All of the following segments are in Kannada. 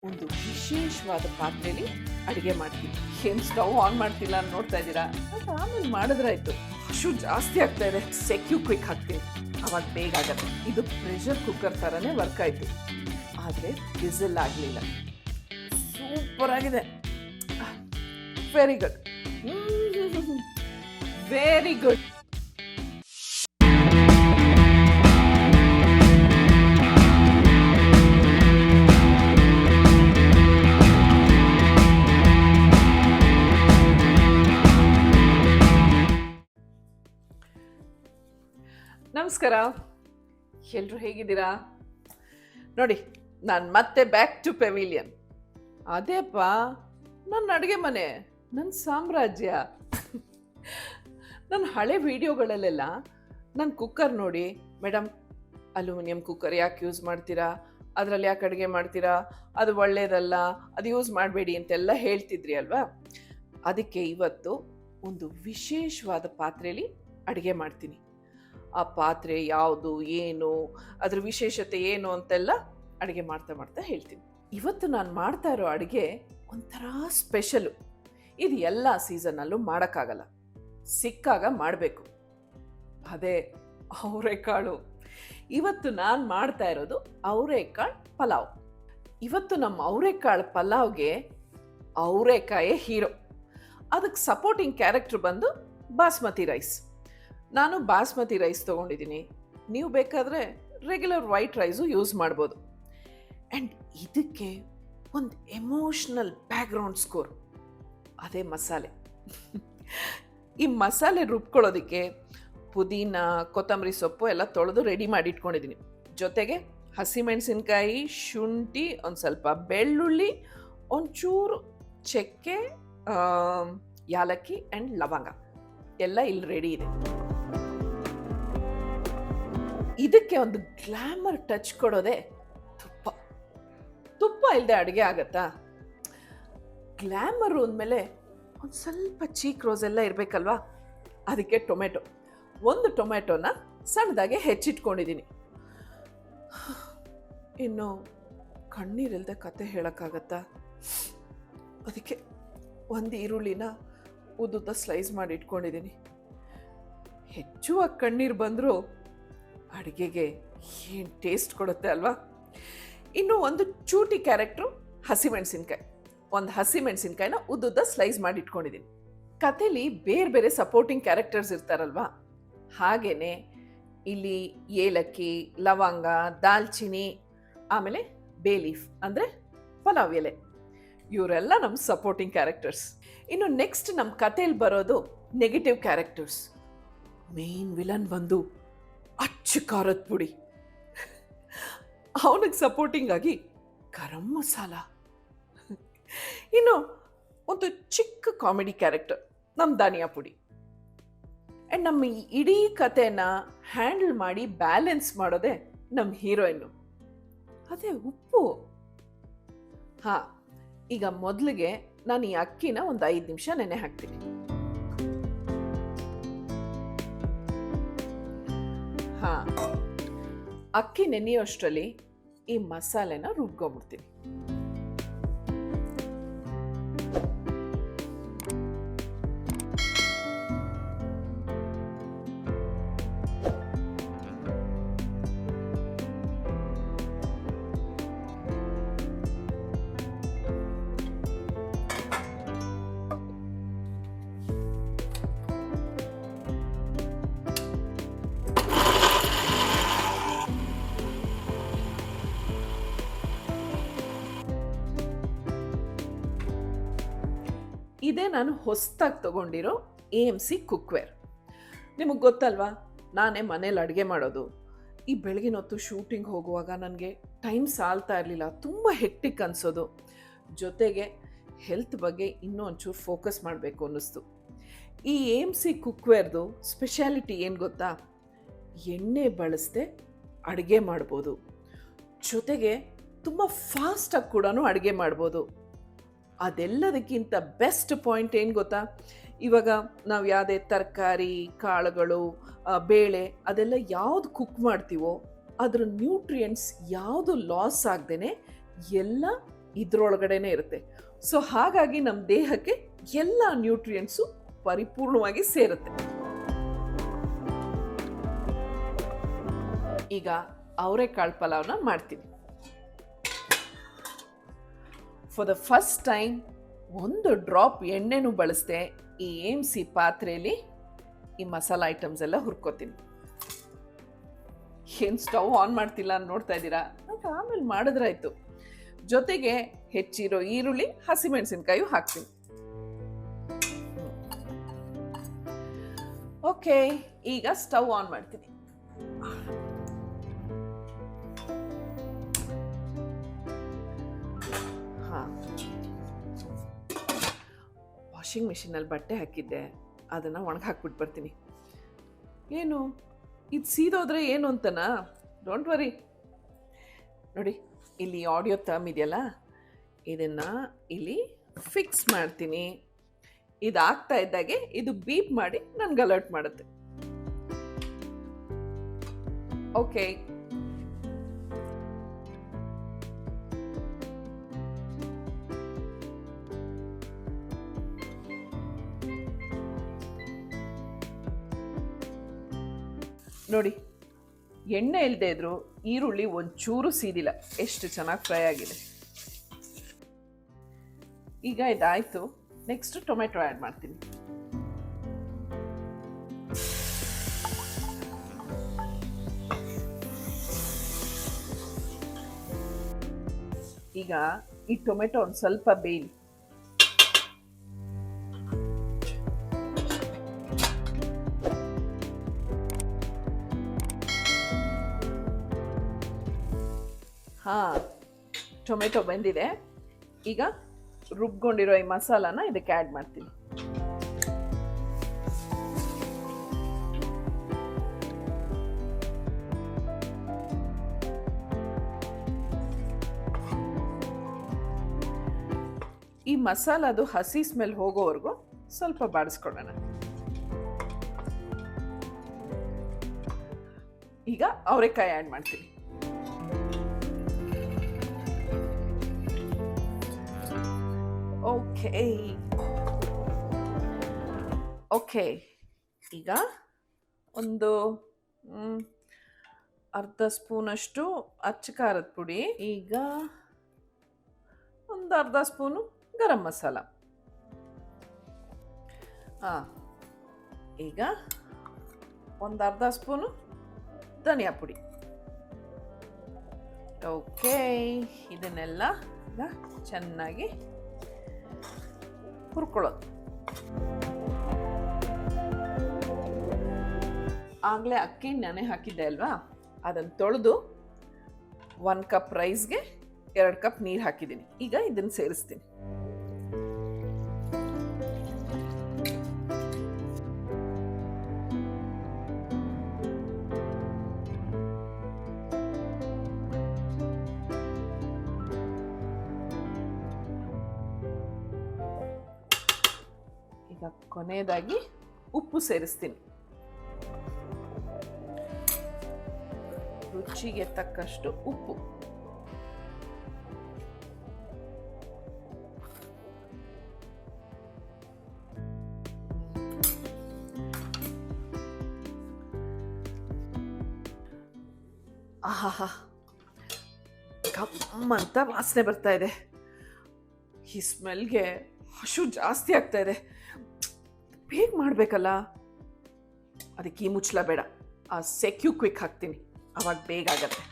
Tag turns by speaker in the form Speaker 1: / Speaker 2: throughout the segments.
Speaker 1: ಒಂದು ವಿಶೇಷವಾದ ಪಾತ್ರೆಯಲ್ಲಿ ಅಡುಗೆ ಮಾಡ್ತೀನಿ. ಏನು ಸ್ಟವ್ ಆನ್ ಮಾಡ್ತಿಲ್ಲ ಅಂತ ನೋಡ್ತಾ ಇದ್ದೀರಾ? ಅದು ಆಮೇಲೆ ಮಾಡಿದ್ರಾಯ್ತು. ಹಶು ಜಾಸ್ತಿ ಆಗ್ತಾ ಇದೆ, ಸೆಕ್ಯೂ ಕ್ವಿಕ್ ಹಾಕ್ತೀನಿ, ಅವಾಗ ಬೇಗ ಆಗತ್ತೆ. ಇದು ಪ್ರೆಷರ್ ಕುಕ್ಕರ್ ಥರನೇ ವರ್ಕ್ ಆಯಿತು, ಆದರೆ ವಿಸಿಲ್ ಆಗಲಿಲ್ಲ. ಸೂಪರ್ ಆಗಿದೆ, ವೆರಿ ಗುಡ್, ವೆರಿ ಗುಡ್. ನಮಸ್ಕಾರ, ಎಲ್ಲರೂ ಹೇಗಿದ್ದೀರಾ? ನೋಡಿ, ನಾನು ಮತ್ತೆ ಬ್ಯಾಕ್ ಟು ಪೆವಿಲಿಯನ್. ಅದೇಪ್ಪ ನನ್ನ ಅಡುಗೆ ಮನೆ, ನನ್ನ ಸಾಮ್ರಾಜ್ಯ. ನನ್ನ ಹಳೆ ವಿಡಿಯೋಗಳಲ್ಲೆಲ್ಲ ನನ್ನ ಕುಕ್ಕರ್ ನೋಡಿ, ಮೇಡಮ್ ಅಲ್ಯೂಮಿನಿಯಂ ಕುಕ್ಕರ್ ಯಾಕೆ ಯೂಸ್ ಮಾಡ್ತೀರಾ, ಅದರಲ್ಲಿ ಯಾಕೆ ಅಡುಗೆ ಮಾಡ್ತೀರಾ, ಅದು ಒಳ್ಳೆಯದಲ್ಲ, ಅದು ಯೂಸ್ ಮಾಡಬೇಡಿ ಅಂತೆಲ್ಲ ಹೇಳ್ತಿದ್ರಿ ಅಲ್ವಾ. ಅದಕ್ಕೆ ಇವತ್ತು ಒಂದು ವಿಶೇಷವಾದ ಪಾತ್ರೆಯಲ್ಲಿ ಅಡುಗೆ ಮಾಡ್ತೀನಿ. ಆ ಪಾತ್ರೆ ಯಾವುದು, ಏನು, ಅದ್ರ ವಿಶೇಷತೆ ಏನು ಅಂತೆಲ್ಲ ಅಡುಗೆ ಮಾಡ್ತಾ ಮಾಡ್ತಾ ಹೇಳ್ತೀನಿ. ಇವತ್ತು ನಾನು ಮಾಡ್ತಾ ಇರೋ ಅಡುಗೆ ಒಂಥರ ಸ್ಪೆಷಲು. ಇದು ಎಲ್ಲ ಸೀಸನ್ನಲ್ಲೂ ಮಾಡೋಕ್ಕಾಗಲ್ಲ, ಸಿಕ್ಕಾಗ ಮಾಡಬೇಕು. ಅದೇ ಅವರೆಕಾಳು. ಇವತ್ತು ನಾನು ಮಾಡ್ತಾ ಇರೋದು ಅವರೆಕಾಳು ಪಲಾವ್. ಇವತ್ತು ನಮ್ಮ ಅವರೆಕಾಳು ಪಲಾವ್ಗೆ ಅವರೆಕಾಯೇ ಹೀರೋ. ಅದಕ್ಕೆ ಸಪೋರ್ಟಿಂಗ್ ಕ್ಯಾರೆಕ್ಟರ್ ಬಂದು ಬಾಸ್ಮತಿ ರೈಸ್. ನಾನು ಬಾಸ್ಮತಿ ರೈಸ್ ತೊಗೊಂಡಿದ್ದೀನಿ, ನೀವು ಬೇಕಾದರೆ ರೆಗ್ಯುಲರ್ ವೈಟ್ ರೈಸು ಯೂಸ್ ಮಾಡ್ಬೋದು. ಆ್ಯಂಡ್ ಇದಕ್ಕೆ ಒಂದು ಎಮೋಷ್ನಲ್ ಬ್ಯಾಕ್ಗ್ರೌಂಡ್ ಸ್ಕೋರ್, ಅದೇ ಮಸಾಲೆ. ಈ ಮಸಾಲೆ ರುಬ್ಕೊಳ್ಳೋದಕ್ಕೆ ಪುದೀನ, ಕೊತ್ತಂಬರಿ ಸೊಪ್ಪು ಎಲ್ಲ ತೊಳೆದು ರೆಡಿ ಮಾಡಿ ಇಟ್ಕೊಂಡಿದ್ದೀನಿ. ಜೊತೆಗೆ ಹಸಿಮೆಣಸಿನ್ಕಾಯಿ, ಶುಂಠಿ, ಒಂದು ಸ್ವಲ್ಪ ಬೆಳ್ಳುಳ್ಳಿ, ಒಂಚೂರು ಚಕ್ಕೆ, ಯಾಲಕ್ಕಿ ಆ್ಯಂಡ್ ಲವಂಗ ಎಲ್ಲ ಇಲ್ಲಿ ರೆಡಿ ಇದೆ. ಇದಕ್ಕೆ ಒಂದು ಗ್ಲಾಮರ್ ಟಚ್ ಕೊಡೋದೆ ತುಪ್ಪ. ತುಪ್ಪ ಇಲ್ಲದೆ ಅಡುಗೆ ಆಗತ್ತಾ? ಗ್ಲಾಮರು ಅಂದಮೇಲೆ ಒಂದು ಸ್ವಲ್ಪ ಚೀಕ್ ರೋಸ್ ಎಲ್ಲ ಇರಬೇಕಲ್ವಾ. ಅದಕ್ಕೆ ಟೊಮೆಟೊ, ಒಂದು ಟೊಮೆಟೊನ ಸಣ್ಣದಾಗೆ ಹೆಚ್ಚಿಟ್ಕೊಂಡಿದ್ದೀನಿ. ಇನ್ನು ಕಣ್ಣೀರಿಲ್ಲದೆ ಕತೆ ಹೇಳೋಕ್ಕಾಗತ್ತಾ? ಅದಕ್ಕೆ ಒಂದು ಈರುಳ್ಳಿನ ಉದ್ದುದ್ದ ಸ್ಲೈಸ್ ಮಾಡಿ ಇಟ್ಕೊಂಡಿದ್ದೀನಿ. ಹೆಚ್ಚುವ ಕಣ್ಣೀರು ಬಂದರೂ ಅಡುಗೆಗೆ ಏನು ಟೇಸ್ಟ್ ಕೊಡುತ್ತೆ ಅಲ್ವಾ. ಇನ್ನು ಒಂದು ಚೂಟಿ ಕ್ಯಾರೆಕ್ಟ್ರು ಹಸಿಮೆಣಸಿನ್ಕಾಯಿ, ಒಂದು ಹಸಿಮೆಣಸಿನ್ಕಾಯಿನ ಉದ್ದುದ್ದ ಸ್ಲೈಸ್ ಮಾಡಿ ಇಟ್ಕೊಂಡಿದ್ದೀನಿ. ಕಥೆಲಿ ಬೇರೆ ಬೇರೆ ಸಪೋರ್ಟಿಂಗ್ ಕ್ಯಾರೆಕ್ಟರ್ಸ್ ಇರ್ತಾರಲ್ವಾ, ಹಾಗೇ ಇಲ್ಲಿ ಏಲಕ್ಕಿ, ಲವಂಗ, ದಾಲ್ಚಿನಿ, ಆಮೇಲೆ ಬೇ ಲೀಫ್ ಅಂದರೆ ಪಲಾವ್ ಎಲೆ, ಇವರೆಲ್ಲ ನಮ್ಮ ಸಪೋರ್ಟಿಂಗ್ ಕ್ಯಾರೆಕ್ಟರ್ಸ್. ಇನ್ನು ನೆಕ್ಸ್ಟ್ ನಮ್ಮ ಕಥೆಯಲ್ಲಿ ಬರೋದು ನೆಗೆಟಿವ್ ಕ್ಯಾರೆಕ್ಟರ್ಸ್. ಮೇನ್ ವಿಲನ್ ಬಂದು ಅಚ್ಚು ಖಾರದ ಪುಡಿ, ಅವನಿಗೆ ಸಪೋರ್ಟಿಂಗ್ ಆಗಿ ಗರಂ ಮಸಾಲ. ಇನ್ನು ಒಂದು ಚಿಕ್ಕ ಕಾಮಿಡಿ ಕ್ಯಾರೆಕ್ಟರ್ ನಮ್ಮ ಧನಿಯಾ ಪುಡಿ. ಆ್ಯಂಡ್ ನಮ್ಮ ಇಡೀ ಕಥೆನ ಹ್ಯಾಂಡಲ್ ಮಾಡಿ ಬ್ಯಾಲೆನ್ಸ್ ಮಾಡೋದೇ ನಮ್ಮ ಹೀರೋಯಿನ್ನು, ಅದೇ ಉಪ್ಪು. ಹಾಂ, ಈಗ ಮೊದಲಿಗೆ ನಾನು ಈ ಅಕ್ಕಿನ ಒಂದು 5 ನಿಮಿಷ ನೆನೆ ಹಾಕ್ತೀನಿ. ಹಾಂ, ಅಕ್ಕಿ ನೆನೆಯೋಷ್ಟರಲ್ಲಿ ಈ ಮಸಾಲೆನ ರುಬ್ಕೊಂಡ್ಬಿಡ್ತೀನಿ. ಇದೇ ನಾನು ಹೊಸದಾಗಿ ತೊಗೊಂಡಿರೋ AMC ಕುಕ್ವೇರ್. ನಿಮಗೆ ಗೊತ್ತಲ್ವಾ, ನಾನೇ ಮನೇಲಿ ಅಡುಗೆ ಮಾಡೋದು. ಈ ಬೆಳಗಿನ ಹೊತ್ತು ಶೂಟಿಂಗ್ ಹೋಗುವಾಗ ನನಗೆ ಟೈಮ್ ಸಾಲ್ತಾ ಇರಲಿಲ್ಲ, ತುಂಬ ಹೆಕ್ಟಿಕ್ ಅನಿಸೋದು. ಜೊತೆಗೆ ಹೆಲ್ತ್ ಬಗ್ಗೆ ಇನ್ನೂ ಒಂಚೂರು ಫೋಕಸ್ ಮಾಡಬೇಕು ಅನ್ನಿಸ್ತು. ಈ AMC ಕುಕ್ವೇರ್ದು ಸ್ಪೆಷಾಲಿಟಿ ಏನು ಗೊತ್ತಾ? ಎಣ್ಣೆ ಬಳಸದೆ ಅಡುಗೆ ಮಾಡ್ಬೋದು, ಜೊತೆಗೆ ತುಂಬ ಫಾಸ್ಟಾಗಿ ಕೂಡ ಅಡುಗೆ ಮಾಡ್ಬೋದು. ಅದೆಲ್ಲದಕ್ಕಿಂತ ಬೆಸ್ಟ್ ಪಾಯಿಂಟ್ ಏನು ಗೊತ್ತಾ? ಇವಾಗ ನಾವು ಯಾವುದೇ ತರಕಾರಿ, ಕಾಳುಗಳು, ಬೇಳೆ ಅದೆಲ್ಲ ಯಾವುದು ಕುಕ್ ಮಾಡ್ತೀವೋ ಅದ್ರ ನ್ಯೂಟ್ರಿಯೆಂಟ್ಸ್ ಯಾವುದು ಲಾಸ್ ಆಗದೇನೆ ಎಲ್ಲ ಇದ್ರೊಳಗಡೆನೆ ಇರುತ್ತೆ. ಸೊ ಹಾಗಾಗಿ ನಮ್ಮ ದೇಹಕ್ಕೆ ಎಲ್ಲ ನ್ಯೂಟ್ರಿಯೆಂಟ್ಸು ಪರಿಪೂರ್ಣವಾಗಿ ಸೇರುತ್ತೆ. ಈಗ ಅವರೆಕಾಳು ಪಲಾವ್ನ ಮಾಡ್ತೀನಿ. ಫಾರ್ ದ ಫಸ್ಟ್ ಟೈಮ್ ಒಂದು ಡ್ರಾಪ್ ಎಣ್ಣೆನೂ ಬಳಸದೆ ಈ AMC ಪಾತ್ರೆಯಲ್ಲಿ ಈ ಮಸಾಲ ಐಟಮ್ಸ್ ಎಲ್ಲ ಹುರ್ಕೋತೀನಿ. ಏನು ಸ್ಟವ್ ಆನ್ ಮಾಡ್ತಿಲ್ಲ ಅಂತ ನೋಡ್ತಾ ಇದ್ದೀರಾ? ಅದು ಆಮೇಲೆ ಮಾಡಿದ್ರಾಯ್ತು. ಜೊತೆಗೆ ಹೆಚ್ಚಿರೋ ಈರುಳ್ಳಿ, ಹಸಿಮೆಣಸಿನ್ಕಾಯಿ ಹಾಕ್ತೀನಿ. ಓಕೆ, ಈಗ ಸ್ಟವ್ ಆನ್ ಮಾಡ್ತೀನಿ. ವಾಷಿಂಗ್ ಮಿಷಿನಲ್ಲಿ ಬಟ್ಟೆ ಹಾಕಿದ್ದೆ, ಅದನ್ನು ಒಣಗಿ ಹಾಕ್ಬಿಟ್ಟು ಬರ್ತೀನಿ. ಏನು ಇದು ಸೀದೋದ್ರೆ ಏನು ಅಂತನಾ? Don't worry. ನೋಡಿ, ಇಲ್ಲಿ ಆಡಿಯೋ ಟರ್ಮ್ ಇದೆಯಲ್ಲ, ಇದನ್ನು ಇಲ್ಲಿ ಫಿಕ್ಸ್ ಮಾಡ್ತೀನಿ. ಇದಾಗ್ತಾ ಇದ್ದಾಗೆ ಇದು ಬೀಪ್ ಮಾಡಿ ನನಗೆ ಅಲರ್ಟ್ ಮಾಡುತ್ತೆ. ಓಕೆ, ನೋಡಿ, ಎಣ್ಣೆ ಇಲ್ಲದೆ ಇದ್ರು ಈರುಳ್ಳಿ ಒಂಚೂರು ಸೀದಿಲ್ಲ, ಎಷ್ಟು ಚೆನ್ನಾಗಿ ಫ್ರೈ ಆಗಿದೆ. ಈಗ ಇದಾಯಿತು. ನೆಕ್ಸ್ಟ್ ಟೊಮೆಟೊ ಆ್ಯಡ್ ಮಾಡ್ತೀನಿ. ಈಗ ಈ ಟೊಮೆಟೊ ಒಂದು ಸ್ವಲ್ಪ ಬೇಯಲಿ. ಟೊಮೆಟೊ ಬೆಂದಿದೆ. ಈಗ ರುಬ್ಕೊಂಡಿರೋ ಈ ಮಸಾಲಾನ ಇದಕ್ಕೆ ಆ್ಯಡ್ ಮಾಡ್ತೀನಿ. ಈ ಮಸಾಲದು ಹಸಿ ಸ್ಮೆಲ್ ಹೋಗೋವರೆಗೂ ಸ್ವಲ್ಪ ಬಾಡಿಸ್ಕೊಳ್ಳೋಣ. ಈಗ ಅವರೆಕಾಯಿ ಆ್ಯಡ್ ಮಾಡ್ತೀನಿ. ಓಕೆ, ಈಗ ಒಂದು ಅರ್ಧ ಸ್ಪೂನಷ್ಟು ಅಚ್ಚ ಖಾರದ ಪುಡಿ, ಈಗ ಒಂದು ಅರ್ಧ ಸ್ಪೂನು ಗರಂ ಮಸಾಲ, ಈಗ ಒಂದು ಅರ್ಧ ಸ್ಪೂನು ಧನಿಯಾ ಪುಡಿ. ಓಕೆ, ಇದನ್ನೆಲ್ಲ ಈಗ ಚೆನ್ನಾಗಿ ಹುರ್ಕೊಳ್ಳೋದು. ಆಗಲೇ ಅಕ್ಕಿ ನೆನೆ ಹಾಕಿದ್ದೆ ಅಲ್ವಾ, ಅದನ್ನು ತೊಳೆದು 1 ಕಪ್ ರೈಸ್ಗೆ 2 ಕಪ್ ನೀರು ಹಾಕಿದ್ದೀನಿ. ಈಗ ಇದನ್ನು ಸೇರಿಸ್ತೀನಿ. ಈಗ ಕೊನೆಯದಾಗಿ ಉಪ್ಪು ಸೇರಿಸ್ತೀನಿ. ರುಚಿಗೆ ತಕ್ಕಷ್ಟು ಉಪ್ಪು. ಆಹಾ, ಗಮ್ಮಂತ ವಾಸನೆ ಬರ್ತಾ ಇದೆ. ಈ ಸ್ಮೆಲ್ಗೆ ಹಶು ಜಾಸ್ತಿ ಆಗ್ತಾ ಇದೆ. ಬೇಗ ಮಾಡಬೇಕಲ್ಲ, ಅದಕ್ಕೆ ಈ ಮುಚ್ಚಳ ಬೇಡ, ಆ ಸೆಕ್ಯೂ ಕ್ವಿಕ್ ಹಾಕ್ತೀನಿ, ಅವಾಗ ಬೇಗ ಆಗತ್ತೆ.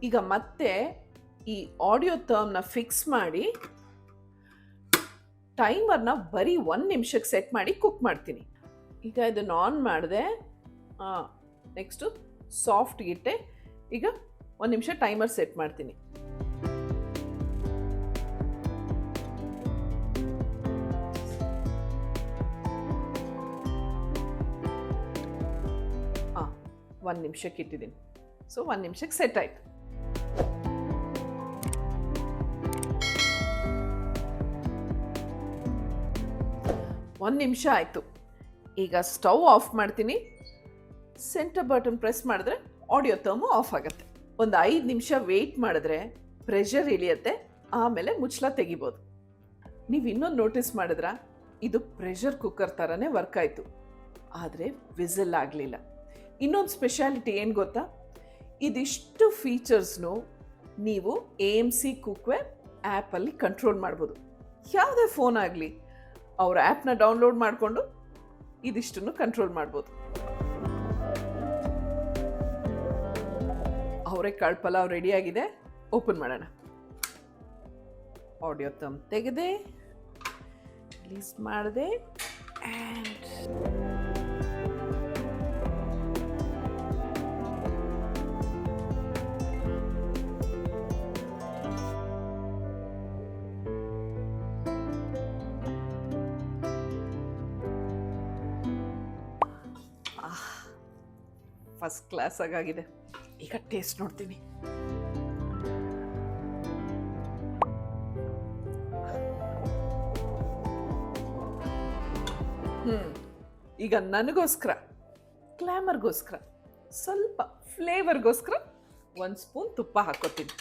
Speaker 1: ಈಗ ಮತ್ತೆ ಈ ಆಡಿಯೋ ಟರ್ಮ್ನ ಫಿಕ್ಸ್ ಮಾಡಿ ಟೈಮರ್ನ ಬರೀ 1 ನಿಮಿಷಕ್ಕೆ ಸೆಟ್ ಮಾಡಿ ಕುಕ್ ಮಾಡ್ತೀನಿ. ಈಗ ಇದನ್ನು ಆನ್ ಮಾಡಿದೆ. ನೆಕ್ಸ್ಟು ಸಾಫ್ಟ್ ಇಟ್ಟೆ. ಈಗ 1 ನಿಮಿಷ ಟೈಮರ್ ಸೆಟ್ ಮಾಡ್ತೀನಿ. ಹಾಂ, 1 ನಿಮಿಷಕ್ಕೆ ಇಟ್ಟಿದ್ದೀನಿ. ಸೊ 1 ನಿಮಿಷಕ್ಕೆ ಸೆಟ್ ಆಯಿತು. 1 ನಿಮಿಷ ಆಯಿತು. ಈಗ ಸ್ಟವ್ ಆಫ್ ಮಾಡ್ತೀನಿ. ಸೆಂಟರ್ ಬಟನ್ ಪ್ರೆಸ್ ಮಾಡಿದ್ರೆ ಆಡಿಯೋ ಥರ್ಮು ಆಫ್ ಆಗುತ್ತೆ. ಒಂದು 5 ನಿಮಿಷ ವೆಯ್ಟ್ ಮಾಡಿದ್ರೆ ಪ್ರೆಷರ್ ಇಳಿಯುತ್ತೆ, ಆಮೇಲೆ ಮುಚ್ಚಳ ತೆಗಿಬೋದು. ನೀವು ಇನ್ನೊಂದು ನೋಟಿಸ್ ಮಾಡಿದ್ರ, ಇದು ಪ್ರೆಷರ್ ಕುಕ್ಕರ್ ಥರನೇ ವರ್ಕ್ ಆಯಿತು, ಆದರೆ ವಿಸಿಲ್ ಆಗಲಿಲ್ಲ. ಇನ್ನೊಂದು ಸ್ಪೆಷಾಲಿಟಿ ಏನು ಗೊತ್ತಾ, ಇದಿಷ್ಟು ಫೀಚರ್ಸ್ನು ನೀವು AMC ಕುಕ್ವೇರ್ ಆ್ಯಪಲ್ಲಿ ಕಂಟ್ರೋಲ್ ಮಾಡ್ಬೋದು. ಯಾವುದೇ ಫೋನ್ ಆಗಲಿ ಅವ್ರ ಆ್ಯಪ್ನ ಡೌನ್ಲೋಡ್ ಮಾಡಿಕೊಂಡು ಇದಿಷ್ಟನ್ನು ಕಂಟ್ರೋಲ್ ಮಾಡ್ಬೋದು. ಅವರೆಕಾಳು ಪಲಾವ್ ರೆಡಿಯಾಗಿದೆ, ಓಪನ್ ಮಾಡೋಣ. ಆಡಿಯೋ ಥಮ್ ತೆಗೆದೆ, ರಿಲೀಸ್ ಮಾಡಿದೆ, ಫಸ್ಟ್ ಕ್ಲಾಸ್ ಆಗಿದೆ. ಈಗ ಟೇಸ್ಟ್ ನೋಡ್ತೀನಿ. ಈಗ ನನಗೋಸ್ಕರ, ಗ್ಲಾಮರ್ಗೋಸ್ಕರ, ಸ್ವಲ್ಪ ಫ್ಲೇವರ್ಗೋಸ್ಕರ 1 ಸ್ಪೂನ್ ತುಪ್ಪ ಹಾಕೋತೀನಿ.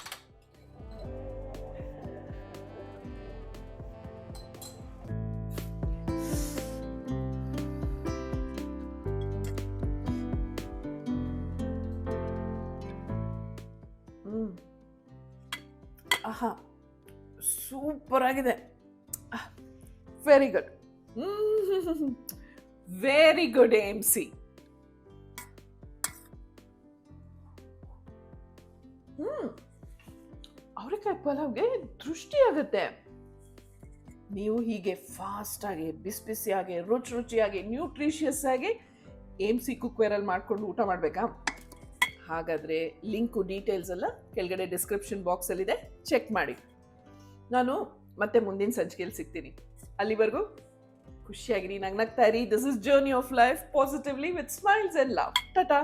Speaker 1: ಆಹಾ, ಸೂಪರ್ ಆಗಿದೆ. Very good, very good AMC. ಅವರೆಕಾಯಿ ಪಲಾವ್ಗೆ ದೃಷ್ಟಿ ಆಗುತ್ತೆ. ನೀವು ಹೀಗೆ ಫಾಸ್ಟ್ ಆಗಿ, ಬಿಸಿ ಬಿಸಿಯಾಗಿ, ರುಚಿಯಾಗಿ, ನ್ಯೂಟ್ರಿಷಿಯಸ್ ಆಗಿ AMC ಕುಕ್ವೇರಲ್ಲಿ ಮಾಡ್ಕೊಂಡು ಊಟ ಮಾಡಬೇಕಾ? ಹಾಗಾದರೆ ಲಿಂಕು, ಡೀಟೇಲ್ಸ್ ಎಲ್ಲ ಕೆಳಗಡೆ ಡಿಸ್ಕ್ರಿಪ್ಷನ್ ಬಾಕ್ಸಲ್ಲಿದೆ, ಚೆಕ್ ಮಾಡಿ. ನಾನು ಮತ್ತೆ ಮುಂದಿನ ಸಂಚಿಕೆಯಲ್ಲಿ ಸಿಗ್ತೀನಿ. ಅಲ್ಲಿವರೆಗೂ ಖುಷಿಯಾಗಿರಿ, ನಗ್ನಗ್ತಾ ಇರಿ. This is journey of life positively with smiles and love. Tata.